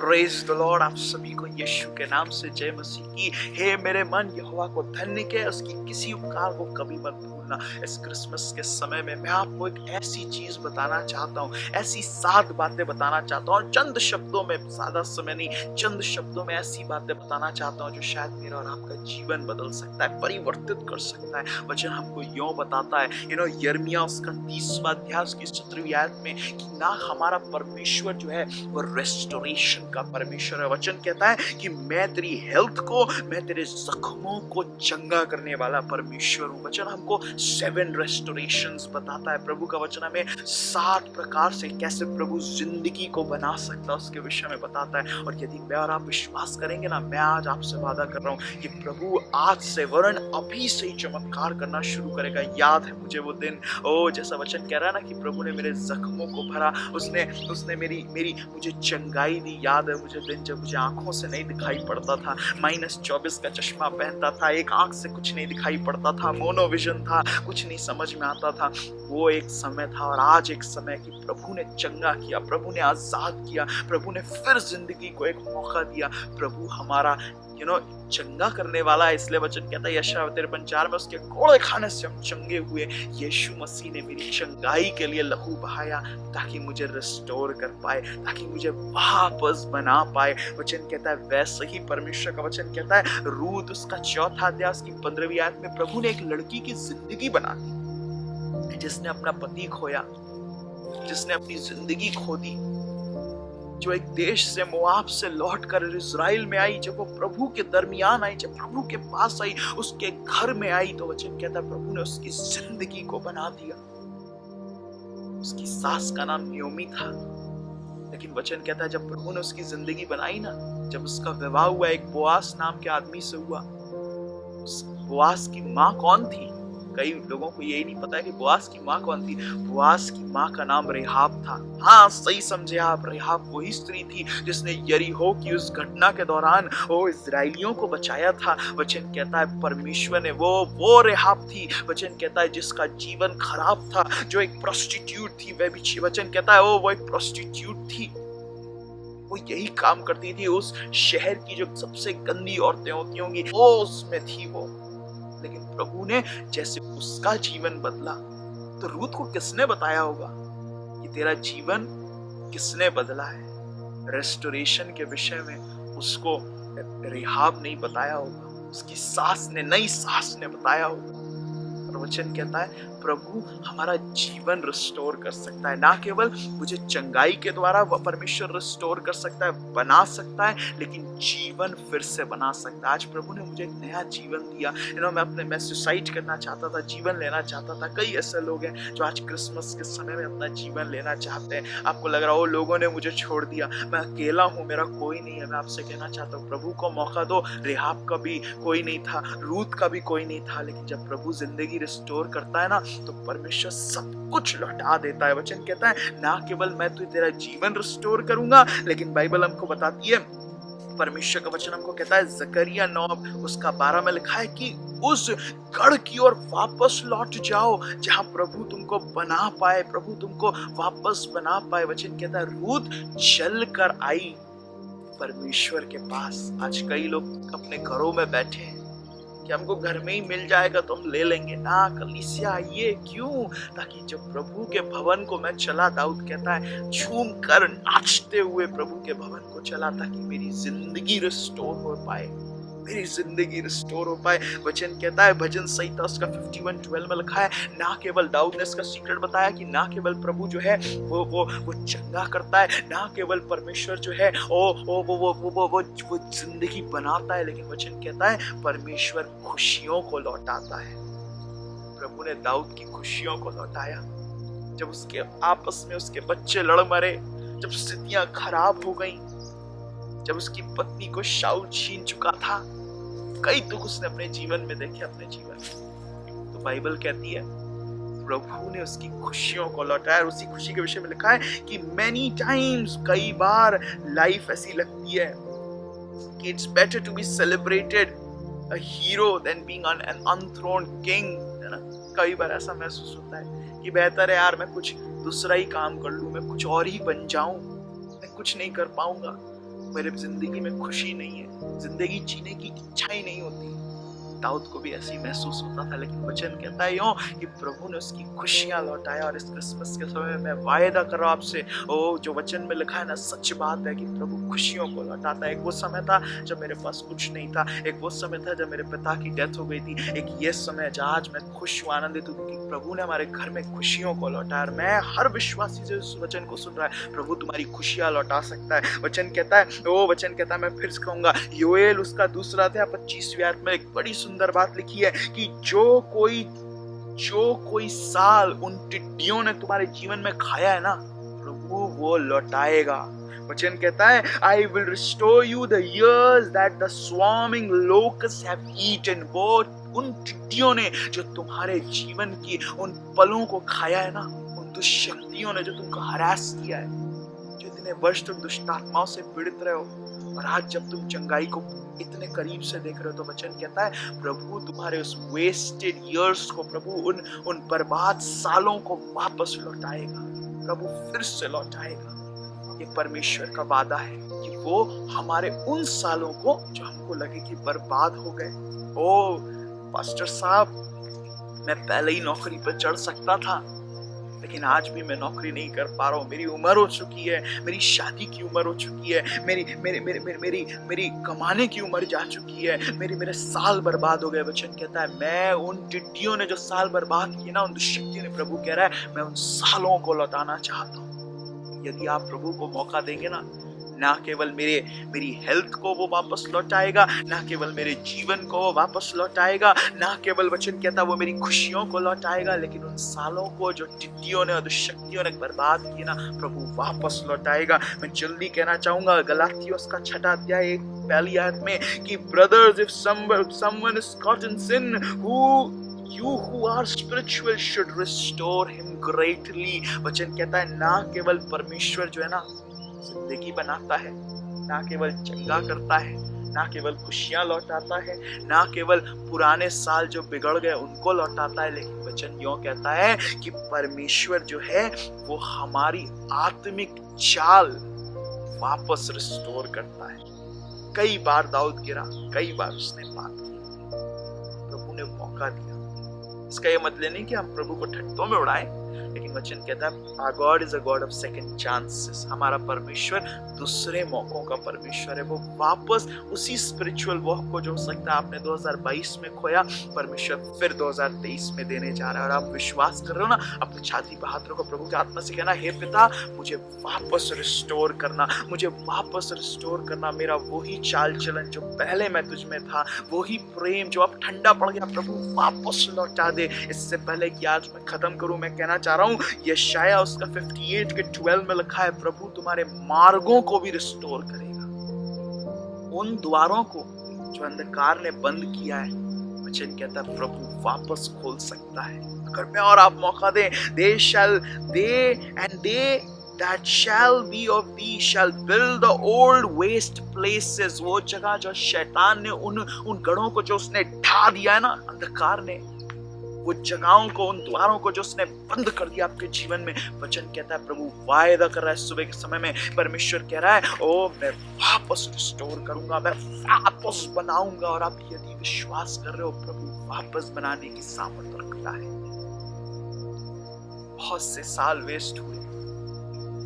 Praise the Lord. आप सभी को यीशु के नाम से जय मसीह की। हे मेरे मन, यहोवा को धन्य के, उसकी किसी उपकार को कभी मत भूलना। इस क्रिसमस के समय में मैं आपको एक ऐसी चीज बताना चाहता हूँ, ऐसी 7 बातें बताना चाहता हूँ। चंद शब्दों में, ज्यादा समय नहीं, चंद शब्दों में ऐसी बातें बताना चाहता हूँ जो शायद मेरा और आपका जीवन बदल सकता है, परिवर्तित कर सकता है। वचन हमको यूं बताता है, यिर्मयाह उसका 30वां अध्याय उसकी 17वीं आयत में, कि ना हमारा परमेश्वर जो है वो रेस्टोरेशन का परमेश्वर है। वचन कहता है कि मैं तेरी हेल्थ को, मैं तेरे जख्मों को चंगा करने वाला परमेश्वर हूँ। वचन हमको 7 रेस्टोरेशंस बताता है। प्रभु का वचन हमें 7 प्रकार से कैसे प्रभु जिंदगी को बना सकता है उसके विषय में बताता है। और यदि मैं और आप विश्वास करेंगे ना, मैं आज आपसे वादा कर रहा हूँ कि प्रभु आज से वरन अभी से ही चमत्कार करना शुरू करेगा। याद है मुझे वो दिन, जैसा वचन कह रहा है ना कि प्रभु ने मेरे जख्मों को भरा, उसने मेरी मुझे चंगाई दी। याद है मुझे दिन जब मुझे आंखों से नहीं दिखाई पड़ता था, -24 का चश्मा पहनता था, एक आंख से कुछ नहीं दिखाई पड़ता था, मोनोविजन था, कुछ नहीं समझ में आता था। वो एक समय था और आज एक समय कि प्रभु ने चंगा किया, प्रभु ने आजाद किया, प्रभु ने फिर जिंदगी को एक मौका दिया। प्रभु हमारा चंगा करने वाला है। इसलिए वचन कहता है यशायाह 53:4 में, उसके कोड़े खाने से हम चंगे हुए। यीशु मसीह ने मेरी चंगाई के लिए लहू बहाया ताकि मुझे रिस्टोर कर पाए, ताकि मुझे वापस बना पाए। वचन कहता है वैसे ही परमेश्वर का वचन कहता है, रूत उसका 4था अध्याय उसकी 15वीं आयत में, प्रभु ने एक लड़की की जिंदगी बना दी जिसने अपना पति खोया, जिसने अपनी जिंदगी खो दी, जो एक देश से, मोआब से लौटकर इज़राइल में आई। जब वो प्रभु के दरमियान आई, जब प्रभु के पास आई, उसके घर में आई, तो वचन कहता है प्रभु ने उसकी जिंदगी को बना दिया। उसकी सास का नाम नियोमी था, लेकिन वचन कहता है जब प्रभु ने उसकी जिंदगी बनाई ना, जब उसका विवाह हुआ एक बोआस नाम के आदमी से हुआ। उस बोआस की माँ कौन थी? कई लोगों को यही नहीं पता है कि बोआस की माँ कौन थी। बोआस की माँ का नाम रेहाब था। हाँ, सही समझे आप, रेहाब वही स्त्री थी जिसने यरीहो की उस घटना के दौरान इजराइलियों को बचाया था। वचन कहता है परमेश्वर ने वो रेहाब थी, वचन कहता है जिसका जीवन खराब था, जो एक प्रोस्टिट्यूट थी। वचन कहता है वो एक प्रोस्टिट्यूट थी, वो यही काम करती थी। उस शहर की जो सबसे गंदी औरतें होती होंगी वो उसमें थी वो। लेकिन प्रभु ने जैसे उसका जीवन बदला, तो रूत को किसने बताया होगा कि तेरा जीवन किसने बदला है? रेस्टोरेशन के विषय में उसको रेहाब नहीं बताया होगा, उसकी सास ने, नई सास ने बताया होगा। और वचन कहता है प्रभु हमारा जीवन रिस्टोर कर सकता है। ना केवल मुझे चंगाई के द्वारा वह परमेश्वर रिस्टोर कर सकता है, बना सकता है, लेकिन जीवन फिर से बना सकता है। आज प्रभु ने मुझे एक नया जीवन दिया। मैं सुसाइड करना चाहता था, जीवन लेना चाहता था। कई ऐसे लोग हैं जो आज क्रिसमस के समय में अपना जीवन लेना चाहते हैं। आपको लग रहा हो लोगों ने मुझे छोड़ दिया, मैं अकेला हूँ, मेरा कोई नहीं है। मैं आपसे कहना चाहता हूँ प्रभु को मौका दो। रेहाब का भी कोई नहीं था, रूत का भी कोई नहीं था, लेकिन जब प्रभु जिंदगी रिस्टोर करता है ना, तो परमेश्वर सब कुछ लौटा देता है। वचन कहता है ना केवल मैं तो तेरा जीवन रिस्टोर करूंगा, लेकिन बाइबल हमको बताती है, परमेश्वर का वचन हमको कहता है जकरिया 9 उसका 12 में लिखा है कि उस गढ़ की ओर वापस लौट जाओ जहां प्रभु तुमको बना पाए, प्रभु तुमको वापस बना पाए। वचन कहता है रूत चल कर आई परमेश्वर के पास। आज कई लोग अपने घरों में बैठे हैं कि हमको घर में ही मिल जाएगा तो हम ले लेंगे ना। कलीसिया आइए, क्यों? ताकि जब प्रभु के भवन को मैं चला, दाऊद कहता है झूम कर नाचते हुए प्रभु के भवन को चला, ताकि मेरी जिंदगी रिस्टोर हो पाए, मेरी जिंदगी रिस्टोर हो पाए। वचन कहता है भजन संहिता उसका 51:12 में लिखा है, ना केवल दाऊद ने इसका सीक्रेट बताया कि ना केवल प्रभु जो है वो चंगा करता है, ना केवल परमेश्वर जो है वो जिंदगी बनाता है, लेकिन वचन कहता है परमेश्वर खुशियों को लौटाता है। प्रभु ने दाऊद की खुशियों को लौटाया। जब उसके आपस में उसके बच्चे लड़ मरे, जब स्थितियां खराब हो गई, जब उसकी पत्नी को शाऊल छीन चुका था, कई दुख उसने अपने जीवन में देखे, अपने जीवन में, तो बाइबल कहती है प्रभु ने उसकी खुशियों को लौटाया। और उसी खुशी के विषय में लिखा है कि मेनी टाइम्स, कई बार लाइफ ऐसी लगती है कि it's better to be celebrated a hero than being an unthroned king, है ना। कई बार ऐसा महसूस होता है कि बेहतर है यार मैं कुछ दूसरा ही काम कर लूं, मैं कुछ और ही बन जाऊं, मैं कुछ नहीं कर पाऊंगा। मेरे जिंदगी में खुशी नहीं है, जिंदगी जीने की इच्छा ही नहीं होती। दाऊद को भी ऐसे ही महसूस होता था, लेकिन वचन कहता है यूं कि प्रभु ने उसकी खुशियां लौटाया। और इस क्रिसमस के समय में मैं वायदा कर रहा हूं आपसे, ओ जो वचन में लिखा है ना, सच बात है कि प्रभु खुशियों को लौटाता है। एक वो समय था जब मेरे पास कुछ नहीं था, एक वो समय था जब मेरे पिता की डेथ हो गई थी, एक ये समय जहाँ आज मैं खुश हूँ, आनंदित हूँ, क्योंकि प्रभु ने हमारे घर में खुशियों को लौटाया। और मैं हर विश्वासी जो इस वचन को सुन रहा है, प्रभु तुम्हारी खुशियां लौटा सकता है। वचन कहता है, वो वचन कहता है, मैं फिर से कहूंगा, योएल उसका दूसरा अध्याय 25वीं आयत में एक बड़ी सुंदर बात लिखी है कि जो कोई साल उन टिड्डियों ने तुम्हारे जीवन में खाया है ना, प्रभु वो लौटाएगा। वचन कहता है, I will restore you the years that the swarming locust have eaten. वो उन टिड्डियों ने जो तुम्हारे जीवन की उन पलों को खाया है ना, उन दुष्शक्तियों ने जो तुमको हरास किया है, जो इतने वर्ष तुम दुष्ट आत्माओं से पीड़ित रहे हो, और आज जब तुम चंगाई को इतने करीब से देख रहे हो, तो वचन कहता है प्रभु तुम्हारे उस वेस्टेड इयर्स को, प्रभु उन बर्बाद सालों को वापस लौटाएगा। प्रभु फिर से लौटाएगा। ये परमेश्वर का वादा है कि वो हमारे उन सालों को जो हमको लगे कि बर्बाद हो गए। ओ पास्टर साहब, मैं पहले ही नौकरी पर चढ़ सकता था, लेकिन आज भी मैं नौकरी नहीं कर पा रहा हूँ। मेरी उम्र हो चुकी है, मेरी शादी की उम्र हो चुकी है, मेरी कमाने की उम्र जा चुकी है, मेरे साल बर्बाद हो गए। वचन कहता है, मैं उन टिड्डियों ने जो साल बर्बाद किए ना, उन दुष्शक्तियों ने, प्रभु कह रहा है, मैं उन सालों को लौटाना चाहता हूँ। यदि आप प्रभु को मौका देंगे ना केवल मेरी हेल्थ को वो वापस लौटाएगा, ना केवल मेरे जीवन को वो वापस लौटाएगा, ना केवल वचन कहता वो मेरी खुशियों को लौटाएगा, लेकिन उन सालों को जो टिड्डियों ने और दुष्शक्तियों ने बर्बाद किए ना, प्रभु वापस लौटाएगा। मैं जल्दी कहना चाहूंगा गलातियों उसका 6वां अध्याय 1 आयत में कि brothers, if someone is caught in sin, you who are spiritual should restore him greatly। वचन कहता है, ना केवल परमेश्वर जो है ना जिंदगी बनाता है, ना केवल चंगा करता है, ना केवल खुशियां लौटाता है, ना केवल पुराने साल जो बिगड़ गए उनको लौटाता है, लेकिन वचन यूं कहता है कि परमेश्वर जो है वो हमारी आत्मिक चाल वापस रिस्टोर करता है। कई बार दाऊद गिरा, कई बार उसने पाप किया, प्रभु ने मौका दिया। इसका ये मतलब नहीं कि हम प्रभु को ठट्टों में उड़ाएं, लेकिन वचन कहता है our God is a God of second chances। हमारा परमेश्वर दूसरे मौकों का परमेश्वर है। वो वापस उसी स्पिरिचुअल वॉक को जो हो सकता है आपने 2022 में खोया, परमेश्वर फिर 2023 में देने जा रहा है। और आप विश्वास कर रहे हो ना, अपनी छाती पर हाथ रखो, प्रभु की आत्मा से कहना, हे पिता मुझे वापस रिस्टोर करना, मुझे वापस रिस्टोर करना। मेरा वही चाल चलन जो पहले मैं तुझ में था, वही प्रेम जो अब ठंडा पड़ गया, प्रभु वापस लौटा दे। इससे पहले कि आज मैं खत्म करूं, मैं कहना चाह रहा हूं, यशायाह उसका 58 के 12 में लिखा है, प्रभु तुम्हारे मार्गों को भी रिस्टोर करेगा। उन द्वारों को जो अंधकार ने बंद किया है, वचन कहता है प्रभु वापस खोल सकता है। अगर मैं और आप मौका दें, they that shall be of thee shall build the old waste places। वो जगह जो शैतान ने उन गढ़ों को जो उसने ढा दिया है ना, अंधकार ने, वो जगहों को, उन द्वारों को जो उसने बंद कर दिया आपके जीवन में, वचन कहता है प्रभु वायदा कर रहा है सुबह के समय में, परमेश्वर कह रहा है, ओ मैं वापस रिस्टोर करूंगा, मैं वापस बनाऊंगा। और आप यदि विश्वास कर रहे हो, प्रभु वापस बनाने की सामर्थ्य रखता है। बहुत से साल वेस्ट हुए,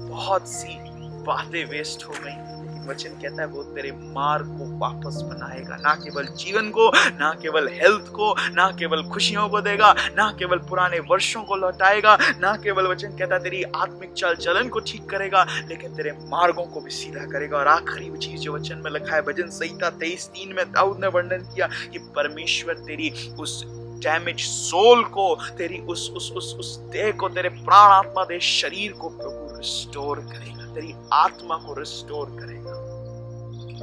बहुत सी बातें वेस्ट हो गई, वचन कहता है वो तेरे मार्ग को वापस बनाएगा। ना केवल जीवन को, ना केवल हेल्थ को, ना केवल खुशियों को देगा, ना केवल पुराने वर्षों को लौटाएगा, ना केवल वचन कहता है तेरी आत्मिक चाल चलन को ठीक करेगा, लेकिन तेरे मार्गों को भी सीधा करेगा। और आखिरी चीज जो वचन में लिखा है, भजन संहिता 23:3 में दाऊद ने वर्णन किया कि परमेश्वर तेरी उस डैमेज सोल को, तेरी उस देह को, तेरे प्राण आत्मा देह शरीर को प्रभु रिस्टोर करेगा, तेरी आत्मा को रिस्टोर करेगा,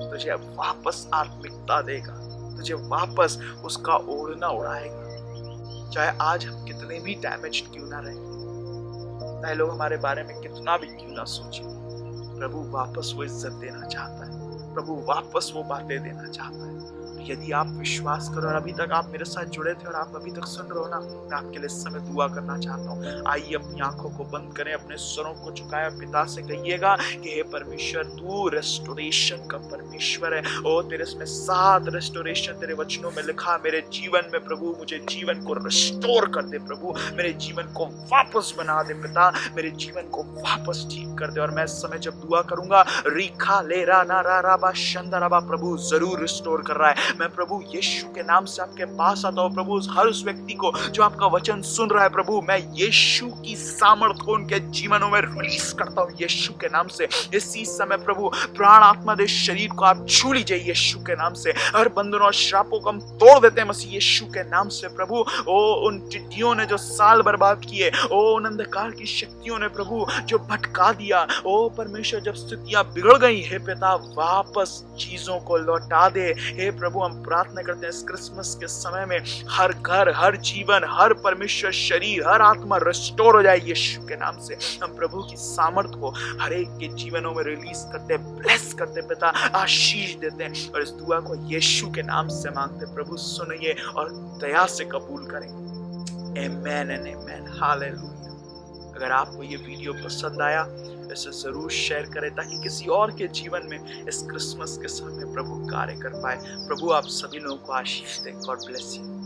तुझे वापस आत्मिकता देगा, तुझे वापस उसका ओढ़ना उड़ाएगा। चाहे आज हम कितने भी डैमेज क्यों ना रहे, चाहे लोग हमारे बारे में कितना भी क्यों ना सोचे, प्रभु वापस वो इज्जत देना चाहता है। प्रभु वापस वो बातें देना चाहता है। यदि आप विश्वास करो और अभी तक आप मेरे साथ जुड़े थे और आप अभी तक सुन रहे हो ना, मैं आपके लिए इस समय दुआ करना चाहता हूँ। आइए अपनी आंखों को बंद करें, अपने स्वरों को झुकाएं, पिता से कहिएगा कि हे परमेश्वर, तू रेस्टोरेशन का परमेश्वर है। ओ तेरे इसमें 7 रेस्टोरेशन तेरे वचनों में लिखा। मेरे जीवन में प्रभु मुझे जीवन को रिस्टोर कर दे प्रभु, मेरे जीवन को वापस बना दे पिता, मेरे जीवन को वापस ठीक कर दे। और मैं इस समय जब दुआ करूंगा, रीखा ले रा ना रा रा बा शंदा रा बा, प्रभु जरूर रिस्टोर कर रहा है। मैं प्रभु यीशु के नाम से आपके पास आता हूँ प्रभु, हर उस व्यक्ति को जो आपका वचन सुन रहा है प्रभु, मैं यीशु की सामर्थ को उनके जीवनों में रिलीज करता हूँ यीशु के नाम से। इसी समय प्रभु प्राण आत्मा दे शरीर को आप छू लीजिए यीशु के नाम से। हर बंधनों और श्रापों को हम तोड़ देते हैं मसीह यीशु के नाम से प्रभु। ओ उन टिड्डियों ने जो साल बर्बाद किए, ओ उन अंधकार की शक्तियों ने प्रभु जो भटका दिया, ओ परमेश्वर जब स्थितियां बिगड़ गई हे पिता, वापस चीजों को लौटा दे हे प्रभु। हम प्रार्थना करते हैं इस क्रिसमस के समय में हर घर, हर जीवन, हर परमेश्वर शरीर, हर आत्मा रिस्टोर हो जाए यीशु के नाम से। हम प्रभु की सामर्थ को हर एक के जीवनों में रिलीज करते, ब्लेस करते पिता, आशीष देते हैं और इस दुआ को यीशु के नाम से मांगते प्रभु, सुनिए और दया से कबूल करें। आमेन एंड आमेन, हालेलुया। अगर आपको ये वीडियो पसंद आया इसे जरूर शेयर करें ताकि किसी और के जीवन में इस क्रिसमस के समय प्रभु कार्य कर पाए। प्रभु आप सभी लोगों को आशीष दे। God bless you.